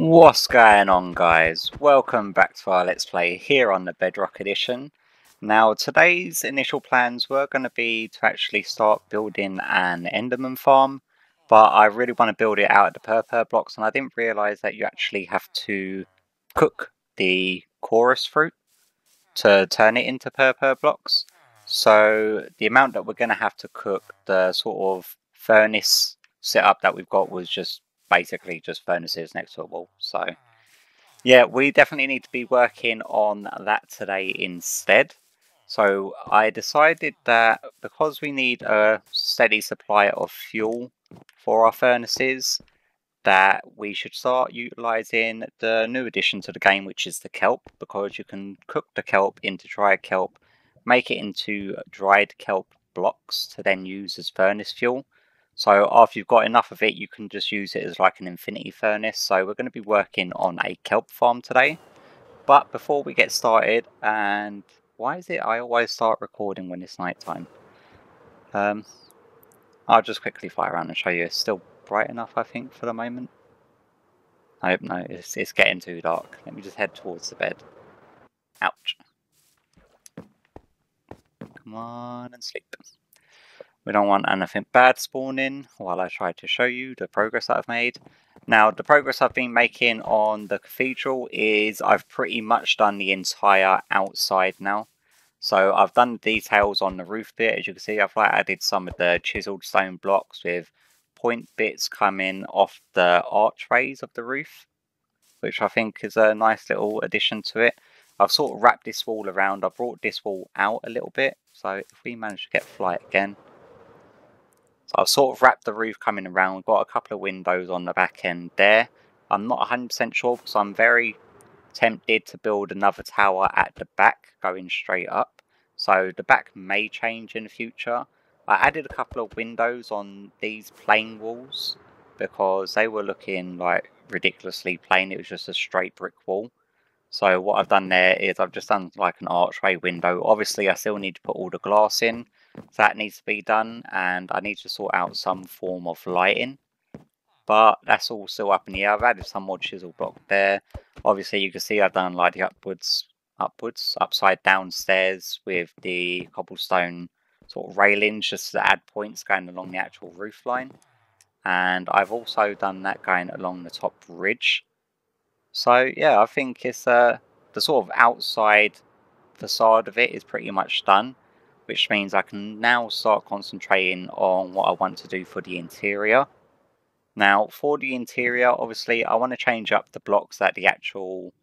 What's going on, guys? Welcome back to our Let's Play here on the Bedrock edition. Now today's initial plans were going to be to actually start building an Enderman farm, but I really want to build it out of the purple blocks, and I didn't realise that you actually have to cook the chorus fruit to turn it into purple blocks. So the amount that we're going to have to cook, the sort of furnace setup that we've got was just basically just furnaces next to a wall. So yeah, we definitely need to be working on that today instead. So I decided that because we need a steady supply of fuel for our furnaces, that we should start utilising the new addition to the game, which is the kelp, because you can cook the kelp into dried kelp, make it into dried kelp blocks to then use as furnace fuel. So after you've got enough of it, you can just use it as like an infinity furnace. So we're going to be working on a kelp farm today. But before we get started, and why is it I always start recording when it's nighttime? I'll just quickly fly around and show you. It's still bright enough, I think, for the moment. I hope no, it's getting too dark. Let me just head towards the bed. Ouch. Come on and sleep. We don't want anything bad spawning while I try to show you the progress that I've made. Now, the progress I've been making on the cathedral is I've pretty much done the entire outside now. So I've done the details on the roof bit. As you can see, I've added some of the chiseled stone blocks with point bits coming off the archways of the roof, which I think is a nice little addition to it. I've sort of wrapped this wall around. I've brought this wall out a little bit. So if we manage to get flight again. So I've sort of wrapped the roof coming around. We've got a couple of windows on the back end there. I'm not 100% sure because I'm very tempted to build another tower at the back going straight up. So the back may change in the future. I added a couple of windows on these plain walls because they were looking like ridiculously plain. It was just a straight brick wall. So what I've done there is I've just done like an archway window. Obviously I still need to put all the glass in. So that needs to be done, and I need to sort out some form of lighting. But that's all still up in the air. I've added some more chisel block there. Obviously you can see I've done like the upside down stairs with the cobblestone sort of railings just to add points going along the actual roof line. And I've also done that going along the top ridge. So yeah, I think it's the sort of outside facade of it is pretty much done, which means I can now start concentrating on what I want to do for the interior. Now, for the interior, obviously, I want to change up the blocks that the actual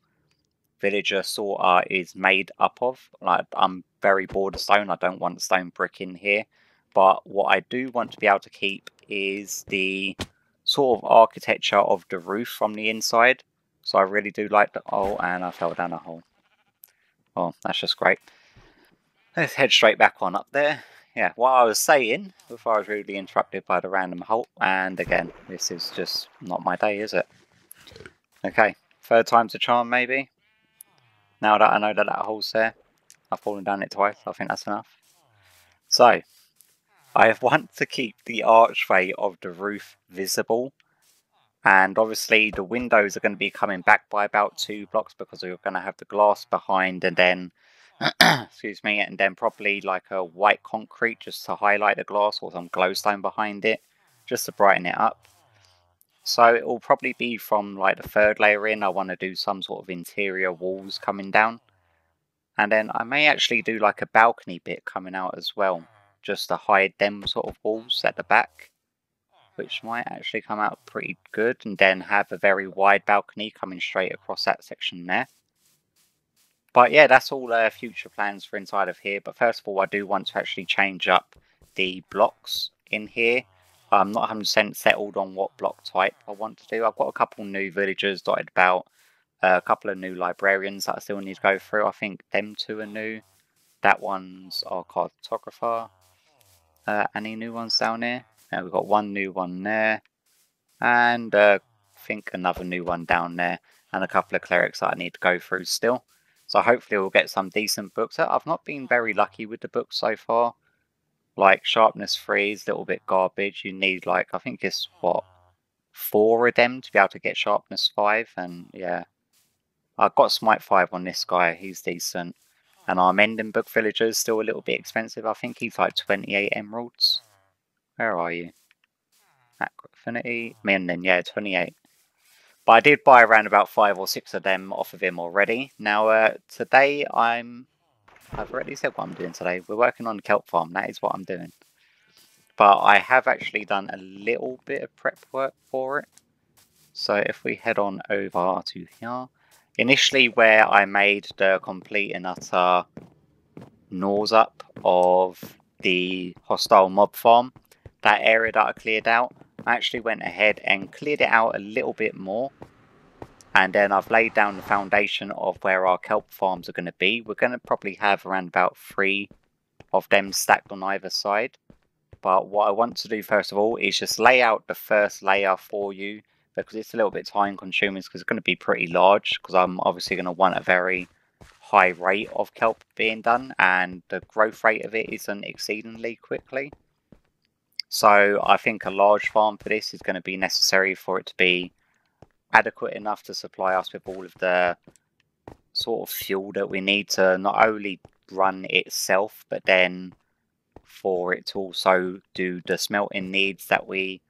villager sort is made up of. Like, I'm very bored of stone. I don't want stone brick in here. But what I do want to be able to keep is the sort of architecture of the roof from the inside. So I really do like the... Oh, and I fell down a hole. Oh, that's just great. Let's head straight back on up there. Yeah, what I was saying before I was rudely interrupted by the random halt, and again, this is just not my day, is it? Okay, third time's a charm maybe. Now that I know that that hole's there, I've fallen down it twice, I think that's enough. So, I want to keep the archway of the roof visible, and obviously the windows are going to be coming back by about 2 blocks because you're going to have the glass behind, and then excuse me, and then probably like a white concrete just to highlight the glass, or some glowstone behind it just to brighten it up. So it will probably be from like the third layer in. I want to do some sort of interior walls coming down, and then I may actually do like a balcony bit coming out as well, just to hide them sort of walls at the back, which might actually come out pretty good, and then have a very wide balcony coming straight across that section there. But yeah, that's all future plans for inside of here. But first of all, I do want to actually change up the blocks in here. I'm not 100% settled on what block type I want to do. I've got a couple new villagers dotted about, a couple of new librarians that I still need to go through. I think them two are new. That one's our cartographer. Any new ones down here? We've got one new one there. And I think another new one down there. And a couple of clerics that I need to go through still. So hopefully we'll get some decent books. I've not been very lucky with the books so far. Like sharpness 3 is a little bit garbage. You need like, I think it's what, 4 of them to be able to get sharpness 5, and yeah. I've got smite 5 on this guy, he's decent. And our mending book villager is still a little bit expensive. I think he's like 28 emeralds. Where are you? Affinity, mending, yeah, 28. But I did buy around about 5 or 6 of them off of him already. Now, today I've already said what I'm doing today. We're working on the kelp farm, that is what I'm doing. But I have actually done a little bit of prep work for it. So if we head on over to here. Initially where I made the complete and utter nose up of the hostile mob farm, that area that I cleared out, I actually went ahead and cleared it out a little bit more. And then I've laid down the foundation of where our kelp farms are going to be. We're going to probably have around about 3 of them stacked on either side. But what I want to do first of all is just lay out the first layer for you, because it's a little bit time consuming because it's going to be pretty large, because I'm obviously going to want a very high rate of kelp being done, and the growth rate of it isn't exceedingly quickly. So I think a large farm for this is going to be necessary for it to be adequate enough to supply us with all of the sort of fuel that we need to not only run itself, but then for it to also do the smelting needs that we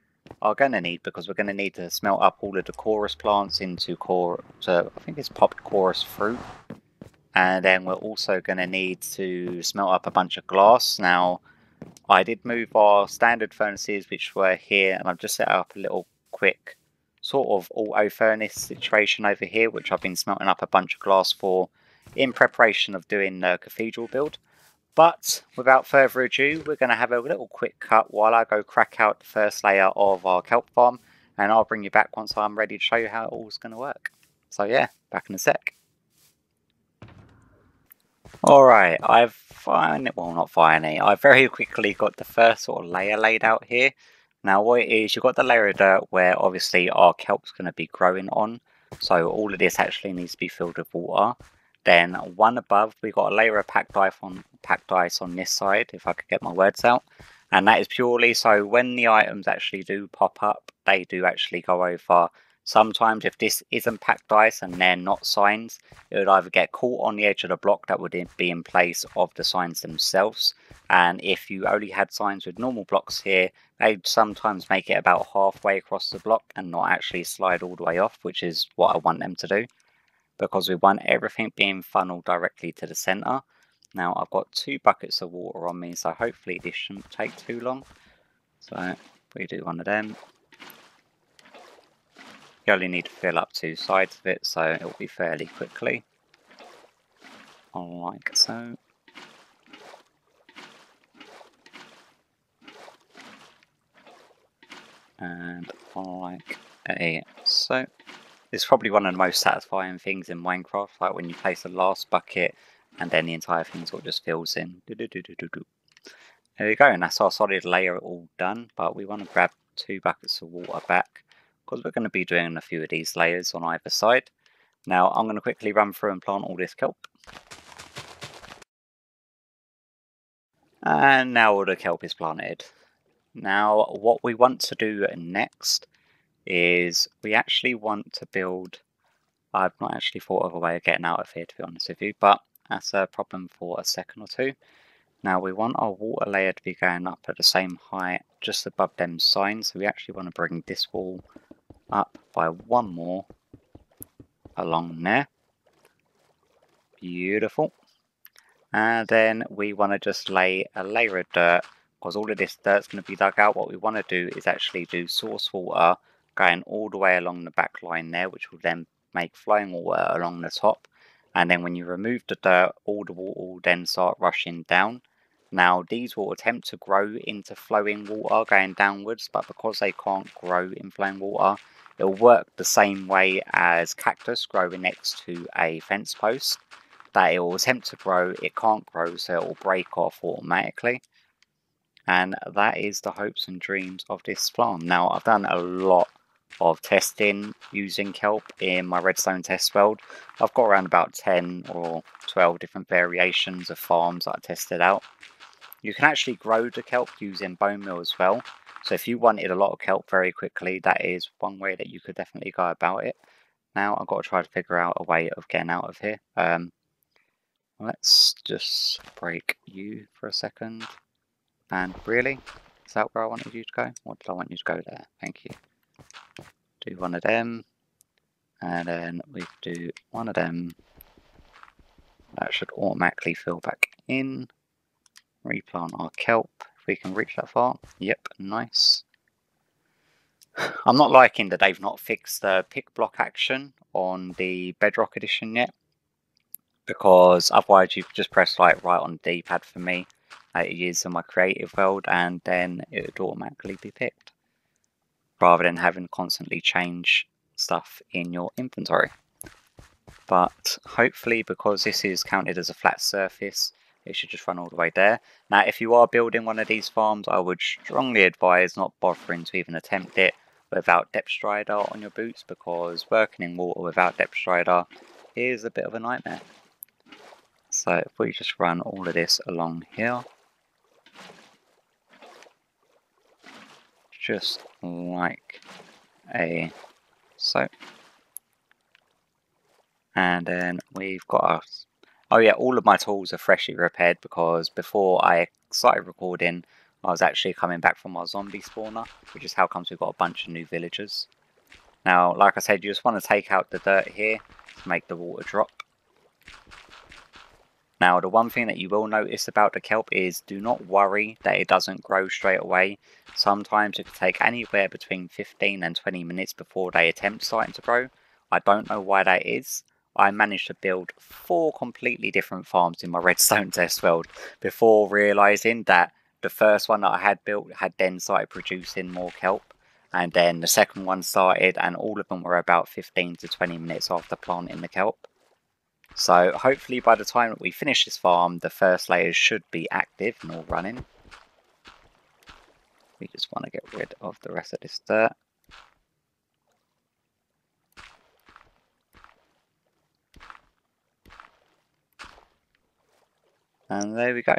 are going to need, because we're going to need to smelt up all of the chorus plants into I think it's popped chorus fruit, and then we're also going to need to smelt up a bunch of glass. Now I did move our standard furnaces which were here, and I've just set up a little quick sort of auto furnace situation over here, which I've been smelting up a bunch of glass for in preparation of doing the cathedral build. But without further ado, we're going to have a little quick cut while I go crack out the first layer of our kelp farm, and I'll bring you back once I'm ready to show you how it all's going to work. So yeah, back in a sec. Alright, I've very quickly got the first sort of layer laid out here. Now what it is, you've got the layer of dirt where obviously our kelp's going to be growing on, so all of this actually needs to be filled with water. Then one above, we got a layer of packed ice on this side, if I could get my words out. And that is purely so when the items actually do pop up, they do actually go over. Sometimes if this isn't packed ice and they're not signs, it would either get caught on the edge of the block that would be in place of the signs themselves. And if you only had signs with normal blocks here, they'd sometimes make it about halfway across the block and not actually slide all the way off, which is what I want them to do, because we want everything being funneled directly to the center. Now I've got 2 buckets of water on me, so hopefully this shouldn't take too long. So we do one of them. You only need to fill up 2 sides of it, so it'll be fairly quickly. Like so. And like so. It's probably one of the most satisfying things in Minecraft, like when you place the last bucket and then the entire thing sort of just fills in. There we go, and that's our solid layer all done, but we want to grab 2 buckets of water back, because we're going to be doing a few of these layers on either side. Now I'm going to quickly run through and plant all this kelp. And now all the kelp is planted. Now what we want to do next is we actually want to build, I've not actually thought of a way of getting out of here to be honest with you, but that's a problem for a second or two. Now we want our water layer to be going up at the same height just above them signs, so we actually want to bring this wall up by 1 more along there. Beautiful. And then we want to just lay a layer of dirt, because all of this dirt's going to be dug out. What we want to do is actually do source water going all the way along the back line there, which will then make flowing water along the top. And then when you remove the dirt, all the water will then start rushing down. Now these will attempt to grow into flowing water going downwards, but because they can't grow in flowing water, it will work the same way as cactus growing next to a fence post, that it will attempt to grow, it can't grow, so it will break off automatically. And that is the hopes and dreams of this farm. Now I've done a lot of testing using kelp in my redstone test world. I've got around about 10 or 12 different variations of farms that I tested out. You can actually grow the kelp using bone meal as well. So if you wanted a lot of kelp very quickly, that is one way that you could definitely go about it. Now I've got to try to figure out a way of getting out of here. Let's just break you for a second. And really? Is that where I wanted you to go? Or did I want you to go there? Thank you. Do one of them. And then we do one of them. That should automatically fill back in. Replant our kelp. If we can reach that far. Yep, nice. I'm not liking that they've not fixed the pick block action on the Bedrock edition yet. Because otherwise you just press like right on the D-pad for me. It is in my creative world, and then it would automatically be picked. Rather than having to constantly change stuff in your inventory. But hopefully, because this is counted as a flat surface, it should just run all the way there. Now, if you are building one of these farms, I would strongly advise not bothering to even attempt it without depth strider on your boots, because working in water without depth strider is a bit of a nightmare. So if we just run all of this along here, just like so. And then we've got our... Oh yeah, all of my tools are freshly repaired, because before I started recording, I was actually coming back from our zombie spawner, which is how comes we've got a bunch of new villagers. Now, like I said, you just want to take out the dirt here to make the water drop. Now, the one thing that you will notice about the kelp is do not worry that it doesn't grow straight away. Sometimes it can take anywhere between 15 and 20 minutes before they attempt starting to grow. I don't know why that is. I managed to build 4 completely different farms in my redstone test world before realising that the first one that I had built had then started producing more kelp. And then the second one started, and all of them were about 15 to 20 minutes after planting the kelp. So hopefully by the time that we finish this farm, the first layers should be active and all running. We just want to get rid of the rest of this dirt. And there we go.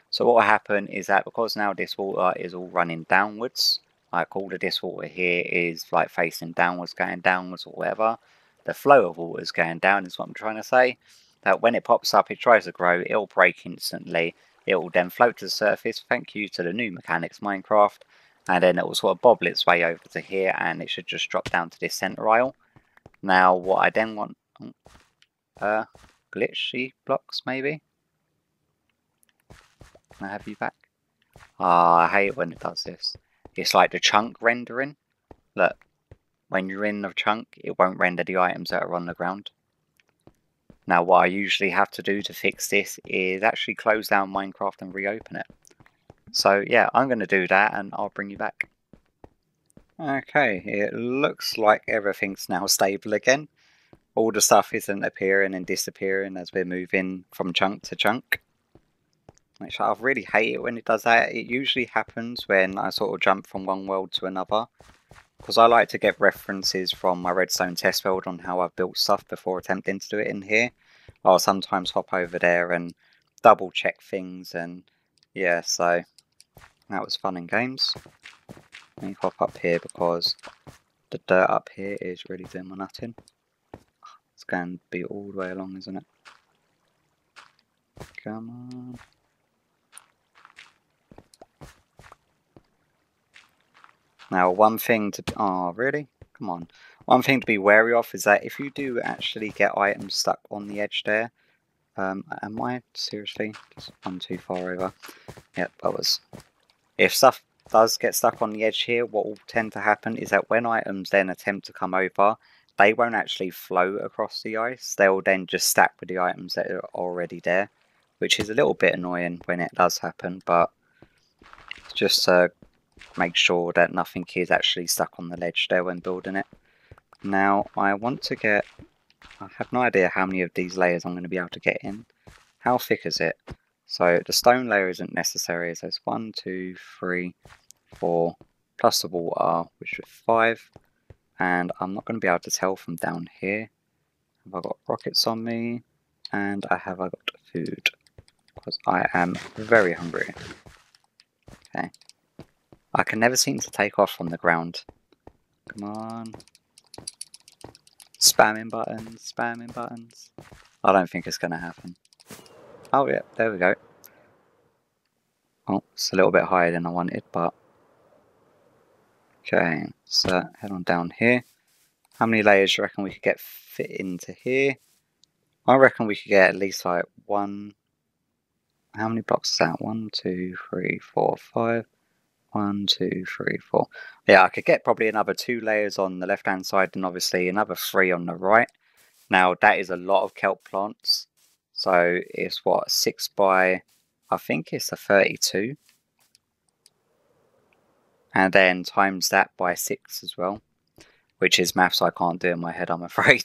So what will happen is that because now this water is all running downwards, like all of this water here is like facing downwards, going downwards or whatever, the flow of water is going down is what I'm trying to say. That when it pops up, it tries to grow, it'll break instantly, it will then float to the surface, thank you to the new mechanics Minecraft, and then it will sort of bobble its way over to here, and it should just drop down to this center aisle. Now what I then want, glitchy blocks maybe? Can I have you back? Ah, I hate when it does this. It's like the chunk rendering. Look, when you're in the chunk, it won't render the items that are on the ground. Now what I usually have to do to fix this is actually close down Minecraft and reopen it. So yeah, I'm going to do that and I'll bring you back. Okay, it looks like everything's now stable again. All the stuff isn't appearing and disappearing as we're moving from chunk to chunk. Which I really hate it when it does that. It usually happens when I sort of jump from one world to another. Because I like to get references from my redstone test world on how I've built stuff before attempting to do it in here. I'll sometimes hop over there and double check things, and yeah, so that was fun in games. Let me hop up here because the dirt up here is really doing my nutting. It's going to be all the way along, isn't it? Come on. Now, one thing to... Oh, really? Come on. One thing to be wary of is that if you do actually get items stuck on the edge there... am I? Seriously? Just one too far over. Yep, I was. If stuff does get stuck on the edge here, what will tend to happen is that when items then attempt to come over, they won't actually float across the ice. They'll then just stack with the items that are already there, which is a little bit annoying when it does happen, but just make sure that nothing is actually stuck on the ledge there when building it. Now, I want to get... I have no idea how many of these layers I'm going to be able to get in. How thick is it? So the stone layer isn't necessary, so it's 1, 2, 3, 4, plus the water, which is 5. And I'm not going to be able to tell from down here. Have I got rockets on me? And have I got food? Because I am very hungry. Okay. I can never seem to take off from the ground. Come on. Spamming buttons, spamming buttons. I don't think it's going to happen. Oh yeah, there we go. Oh, it's a little bit higher than I wanted, but... Okay, so head on down here. How many layers do you reckon we could get fit into here? I reckon we could get at least like one... How many blocks is that? 1, 2, 3, 4, 5. 1, 2, 3, 4. Yeah, I could get probably another 2 layers on the left hand side and obviously another 3 on the right. Now that is a lot of kelp plants. So it's what, 6 by, I think it's a 32. And then times that by 6 as well. Which is maths I can't do in my head, I'm afraid.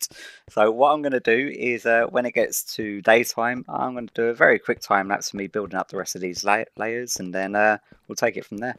So what I'm going to do is when it gets to daytime, I'm going to do a very quick time lapse of me building up the rest of these layers. And then we'll take it from there.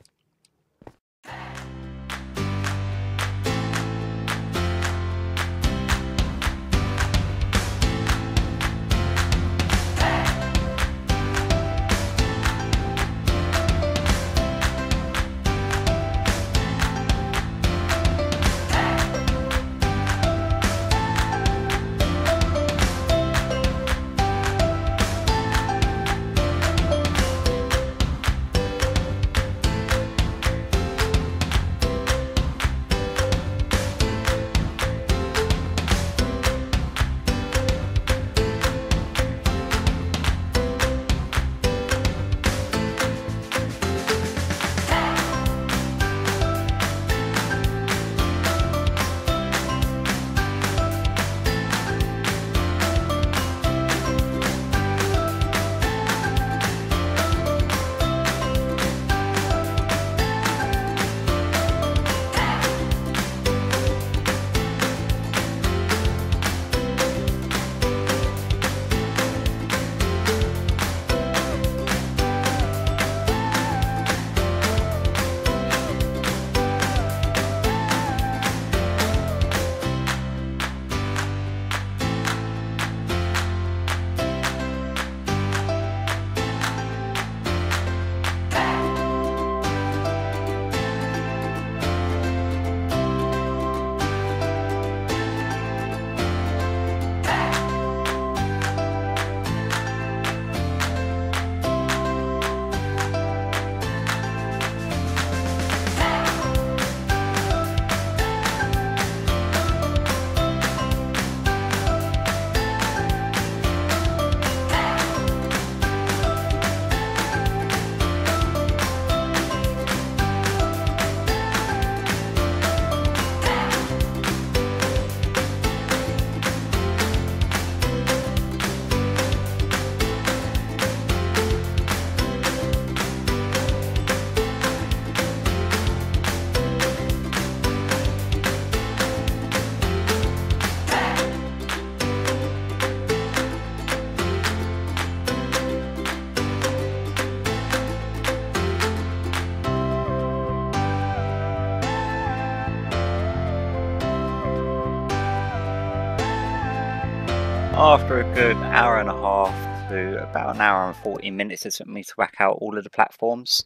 After a good hour and a half to about an hour and 40 minutes, it took me to whack out all of the platforms.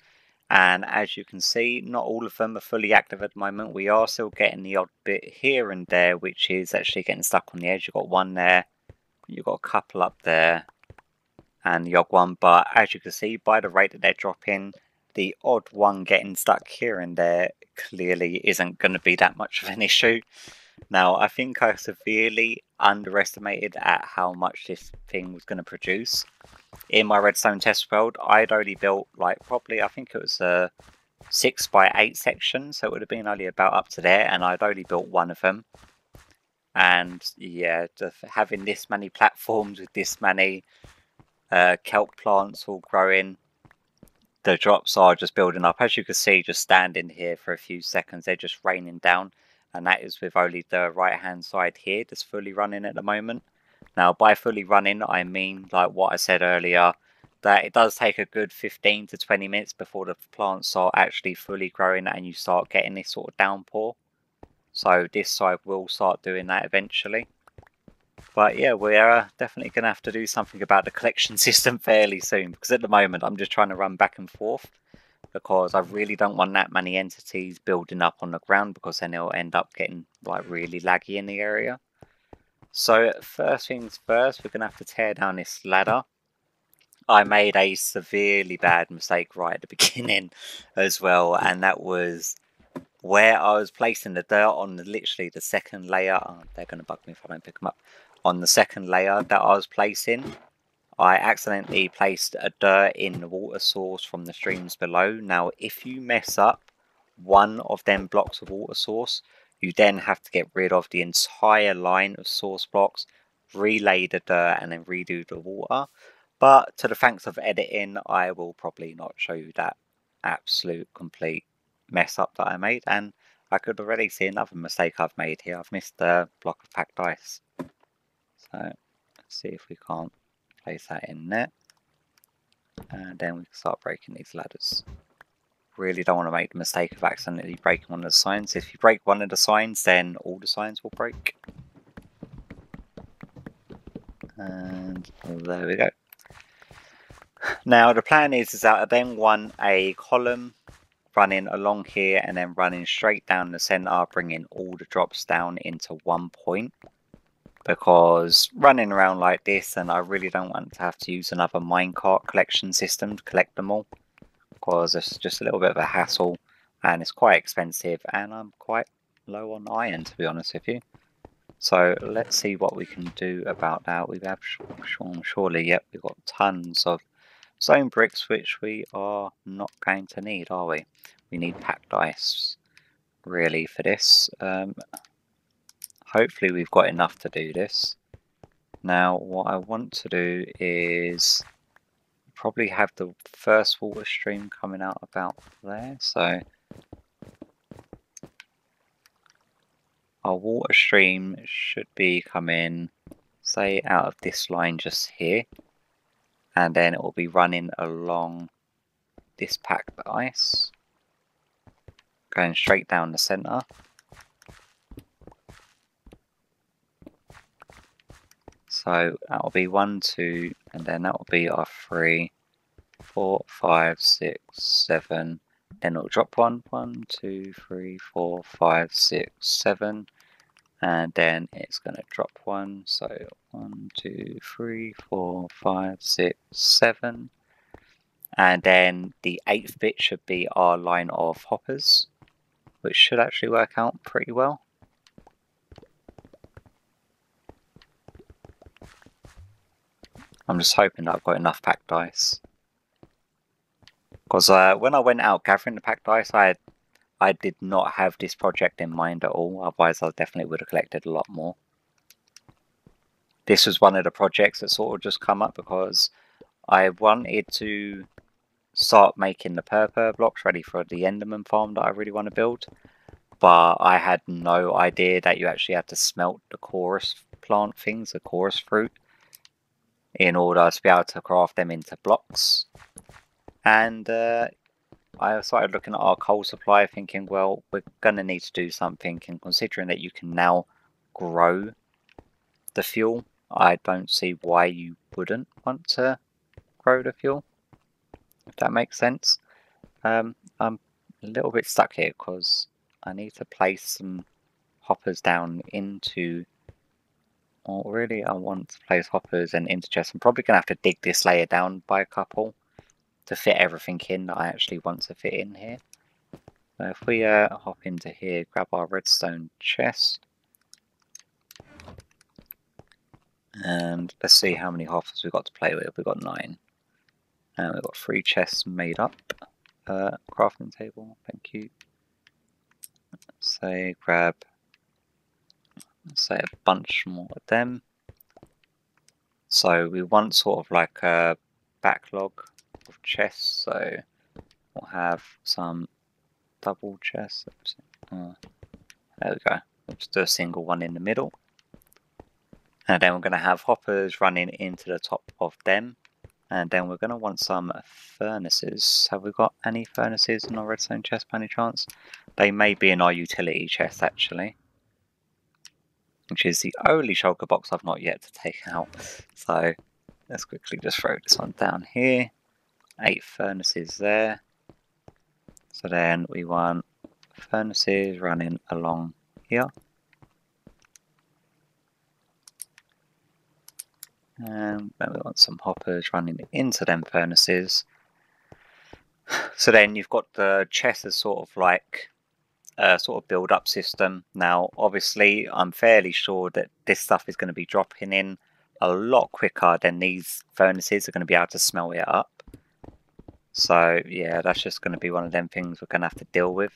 And as you can see, not all of them are fully active at the moment. We are still getting the odd bit here and there, which is actually getting stuck on the edge. You've got one there, you've got a couple up there, and the odd one. But as you can see, by the rate that they're dropping, the odd one getting stuck here and there clearly isn't going to be that much of an issue. Now, I think I severely underestimated at how much this thing was going to produce. In my redstone test world, I'd only built like probably, I think it was a 6 by 8 section, so it would have been only about up to there, and I'd only built one of them. And yeah, having this many platforms with this many kelp plants all growing, the drops are just building up. As you can see, just standing here for a few seconds, they're just raining down. And that is with only the right hand side here that's fully running at the moment. Now by fully running, I mean like what I said earlier, that it does take a good 15 to 20 minutes before the plants are actually fully growing and you start getting this sort of downpour. So this side will start doing that eventually. But yeah, we're definitely going to have to do something about the collection system fairly soon, because at the moment I'm just trying to run back and forth. because I really don't want that many entities building up on the ground, because then it'll end up getting like really laggy in the area. So first things first, we're going to have to tear down this ladder. I made a severely bad mistake right at the beginning as well, and that was where I was placing the dirt on literally the second layer. Oh, they're going to bug me if I don't pick them up. On the second layer that I was placing, I accidentally placed a dirt in the water source from the streams below. Now, if you mess up one of them blocks of water source, you then have to get rid of the entire line of source blocks, relay the dirt, and then redo the water. But to the thanks of editing, I will probably not show you that absolute complete mess up that I made. And I could already see another mistake I've made here. I've missed a block of packed ice. So let's see if we can't place that in there. And then we can start breaking these ladders. Really don't want to make the mistake of accidentally breaking one of the signs. If you break one of the signs, then all the signs will break. And there we go. Now the plan is that I then want a column running along here and then running straight down the center, bringing all the drops down into one point. Because running around like this, and I really don't want to have to use another minecart collection system to collect them all, because it's just a little bit of a hassle and it's quite expensive, and I'm quite low on iron, to be honest with you. So let's see what we can do about that. We have surely, yep, we've got tons of stone bricks, which we are not going to need, are we? We need packed ice really for this. Hopefully we've got enough to do this. Now what I want to do is probably have the first water stream coming out about there. So our water stream should be coming, say, out of this line just here. And then it will be running along this packed ice, going straight down the center. So that will be 1, 2, and then that will be our 3, 4, 5, 6, 7. Then it'll drop 1, 1, 2, 3, 4, 5, 6, 7. And then it's going to drop 1. So 1, 2, 3, 4, 5, 6, 7. And then the 8th bit should be our line of hoppers, which should actually work out pretty well. I'm just hoping that I've got enough packed ice. Because when I went out gathering the packed ice, I did not have this project in mind at all. Otherwise, I definitely would have collected a lot more. This was one of the projects that sort of just come up because I wanted to start making the purple blocks ready for the Enderman farm that I really want to build. But I had no idea that you actually had to smelt the chorus plant things, the chorus fruit, in order to be able to craft them into blocks. And I started looking at our coal supply thinking, well, we're going to need to do something, and considering that you can now grow the fuel, I don't see why you wouldn't want to grow the fuel, if that makes sense. I'm a little bit stuck here because I need to place some hoppers down into... Well, really, I want to place hoppers and into chests. I'm probably going to have to dig this layer down by a couple to fit everything in that I actually want to fit in here. So if we hop into here, grab our redstone chest, and let's see how many hoppers we've got to play with. We've got 9. And we've got 3 chests made up. Crafting table, thank you. Let's say grab, let's say a bunch more of them. So we want sort of like a backlog of chests, so we'll have some double chests. There we go. We'll just do a single one in the middle. And then we're going to have hoppers running into the top of them. And then we're going to want some furnaces. Have we got any furnaces in our redstone chest by any chance? They may be in our utility chest actually, which is the only shulker box I've not yet to take out. So let's quickly just throw this one down here. 8 furnaces there. So then we want furnaces running along here. And then we want some hoppers running into them furnaces. So then you've got the chest as sort of like a sort of build up system. Now obviously I'm fairly sure that this stuff is going to be dropping in a lot quicker than these furnaces are going to be able to smelt it up. So yeah, that's just going to be one of them things we're going to have to deal with.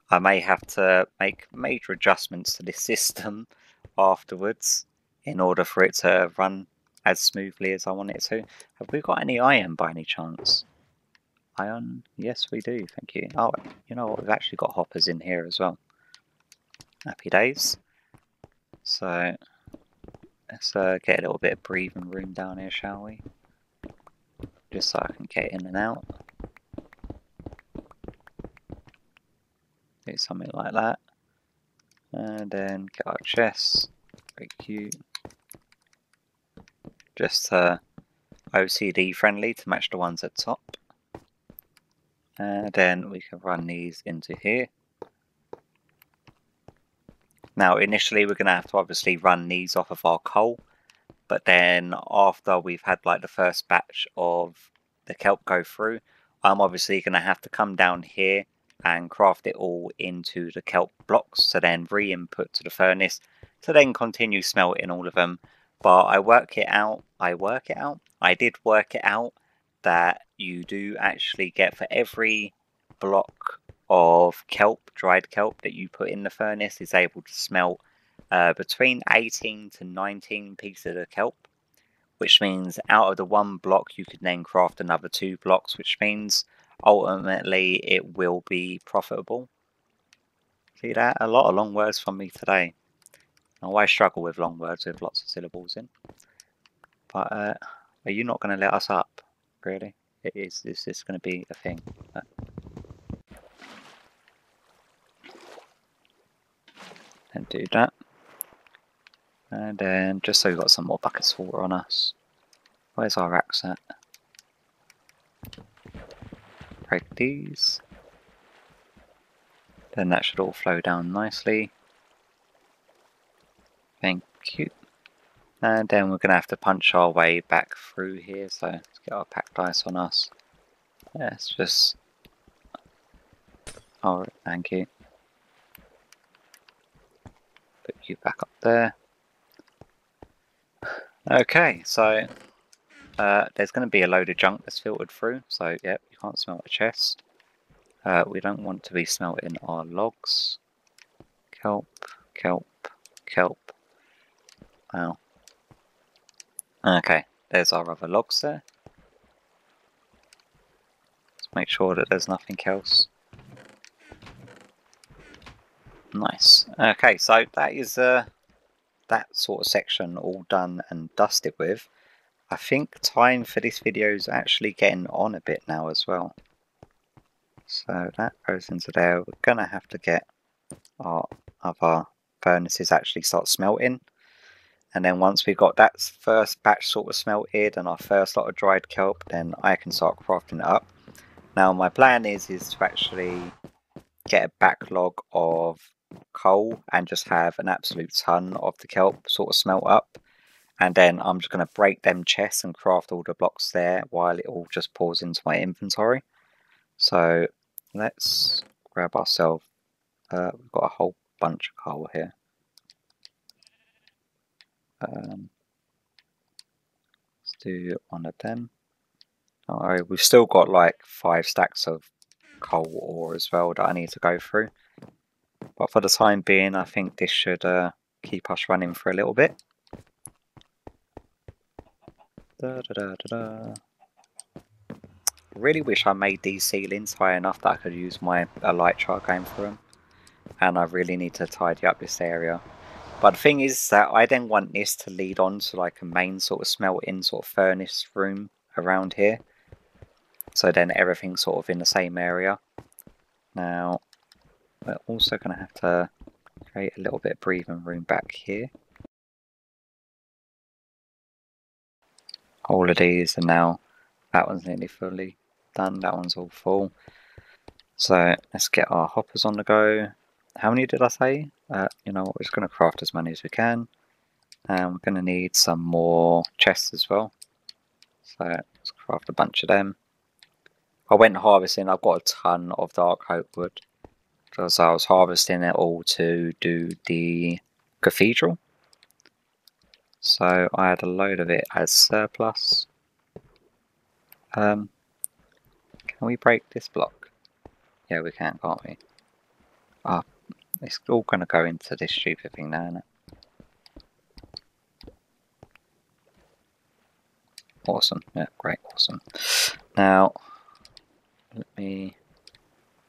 I may have to make major adjustments to this system afterwards in order for it to run as smoothly as I want it to. Have we got any iron by any chance? Iron? Yes, we do, thank you. Oh, you know what? We've actually got hoppers in here as well. Happy days. So, let's get a little bit of breathing room down here, shall we? Just so I can get in and out. Do something like that. And then get our chests. Very cute. Just OCD friendly to match the ones at top. And then we can run these into here. Now initially we're going to have to obviously run these off of our coal, but then after we've had like the first batch of the kelp go through, I'm obviously going to have to come down here and craft it all into the kelp blocks to then re-input to the furnace to then continue smelting all of them. But I did work it out that you do actually get, for every block of kelp, dried kelp, that you put in the furnace is able to smelt between 18 to 19 pieces of kelp, which means out of the one block you can then craft another 2 blocks, which means ultimately it will be profitable. See that? A lot of long words from me today. I always struggle with long words with lots of syllables in. But are you not going to let us up? Really? Is this going to be a thing? And do that. And then just so we've got some more buckets of water on us. Where's our axe at? Break these. Then that should all flow down nicely. Thank you. And then we're going to have to punch our way back through here. So let's get our packed ice on us. Let's just... Oh, thank you. Put you back up there. Okay, so there's going to be a load of junk that's filtered through. So yep, you can't smelt a chest. We don't want to be smelting our logs. Kelp, kelp, kelp. Wow. Okay, there's our other logs there. Let's make sure that there's nothing else. Nice. Okay, so that is that sort of section all done and dusted with. I think time for this video is actually getting on a bit now as well. So that goes into there. We're going to have to get our other furnaces actually start smelting. And then once we've got that first batch sort of smelted and our first lot of dried kelp, then I can start crafting it up. Now my plan is to actually get a backlog of coal and just have an absolute ton of the kelp sort of smelt up. And then I'm just going to break them chests and craft all the blocks there while it all just pours into my inventory. So let's grab ourselves, we've got a whole bunch of coal here. Let's do one of them. Alright, we've still got like 5 stacks of coal ore as well that I need to go through. But for the time being, I think this should keep us running for a little bit. Really wish I made these ceilings high enough that I could use my light chart going through them. And I really need to tidy up this area. But the thing is that I then want this to lead on to like a main sort of smelting sort of furnace room around here. So then everything's sort of in the same area. Now, we're also going to have to create a little bit of breathing room back here. All of these are now, that one's nearly fully done, that one's all full. So let's get our hoppers on the go. How many did I say? You know what, we're just going to craft as many as we can. And we're going to need some more chests as well. So let's craft a bunch of them. I went harvesting, I've got a ton of dark oak wood. Because I was harvesting it all to do the cathedral. So I had a load of it as surplus. Can we break this block? Yeah, we can, can't we? Ah, it's all going to go into this stupid thing now, isn't it? Awesome. Yeah, great, awesome. Now, let me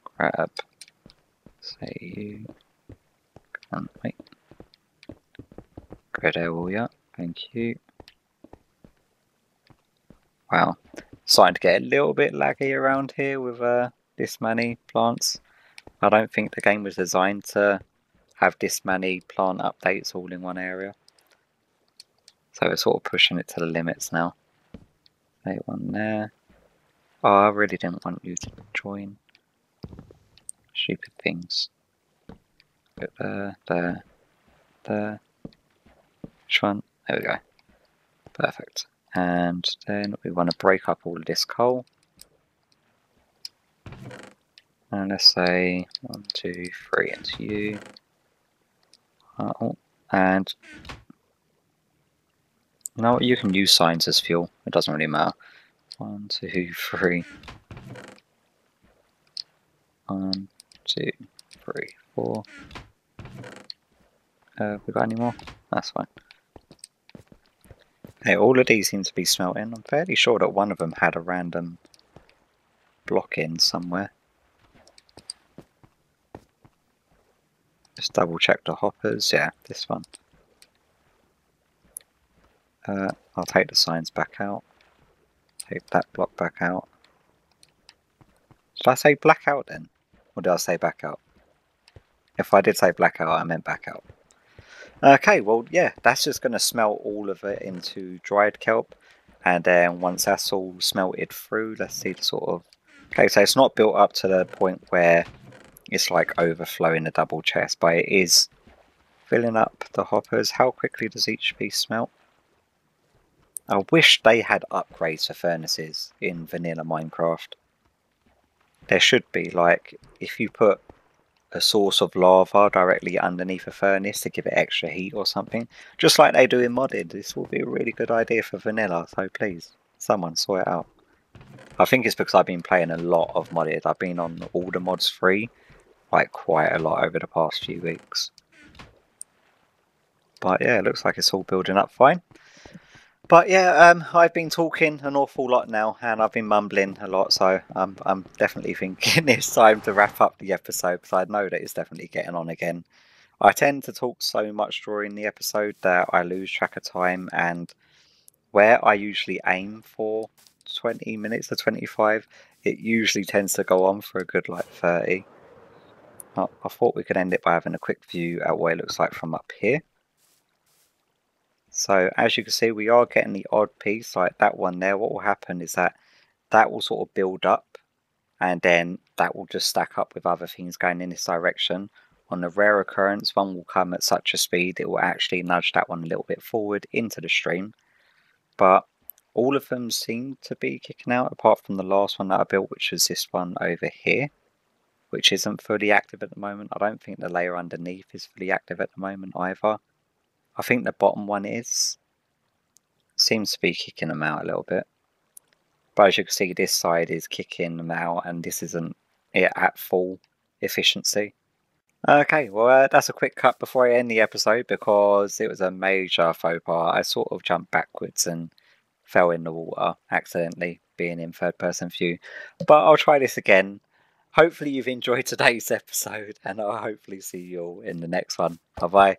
grab, say you, and wait. Go there, will ya? Thank you. Wow, starting to get a little bit laggy around here with this many plants. I don't think the game was designed to have this many plant updates all in one area. So we're sort of pushing it to the limits now. Okay, one there. Oh, I really didn't want you to join. Stupid things. Go there. Which one? There we go. Perfect. And then we want to break up all of this coal. And let's say 1, 2, 3 into you. Oh, and you know what? You can use signs as fuel. It doesn't really matter. 1, 2, 3. 1, 2, 3, 4. We got any more? That's fine. Hey, all of these seem to be smelting. I'm fairly sure that one of them had a random block in somewhere. Just double check the hoppers. Yeah, this one. I'll take the signs back out. Take that block back out. Did I say black out then? Or did I say back out? If I did say black out, I meant back out. Okay, well, yeah, that's just going to smelt all of it into dried kelp. And then once that's all smelted through, let's see the sort of... Okay, so it's not built up to the point where it's like overflowing the double chest, but it is filling up the hoppers. How quickly does each piece smelt? I wish they had upgrades for furnaces in vanilla Minecraft. There should be, like, if you put a source of lava directly underneath a furnace to give it extra heat or something, just like they do in modded. This will be a really good idea for vanilla, so please, someone sort it out. I think it's because I've been playing a lot of modded. I've been on all the mods free, like quite a lot over the past few weeks. But yeah, it looks like it's all building up fine. But yeah, I've been talking an awful lot now, and I've been mumbling a lot, so I'm definitely thinking it's time to wrap up the episode, because I know that it's definitely getting on again. I tend to talk so much during the episode that I lose track of time, and where I usually aim for 20 minutes or 25, it usually tends to go on for a good like 30. I thought we could end it by having a quick view at what it looks like from up here. So as you can see, we are getting the odd piece like that one there. What will happen is that will sort of build up, and then that will just stack up with other things going in this direction. On the rare occurrence, one will come at such a speed it will actually nudge that one a little bit forward into the stream. But all of them seem to be kicking out, apart from the last one that I built, which was this one over here, which isn't fully active at the moment. I don't think the layer underneath is fully active at the moment either. I think the bottom one is. Seems to be kicking them out a little bit. But as you can see, this side is kicking them out, and this isn't it at full efficiency. Okay, well, that's a quick cut before I end the episode, because it was a major faux pas. I sort of jumped backwards and fell in the water accidentally, being in third person view. But I'll try this again. Hopefully you've enjoyed today's episode, and I'll hopefully see you all in the next one. Bye bye.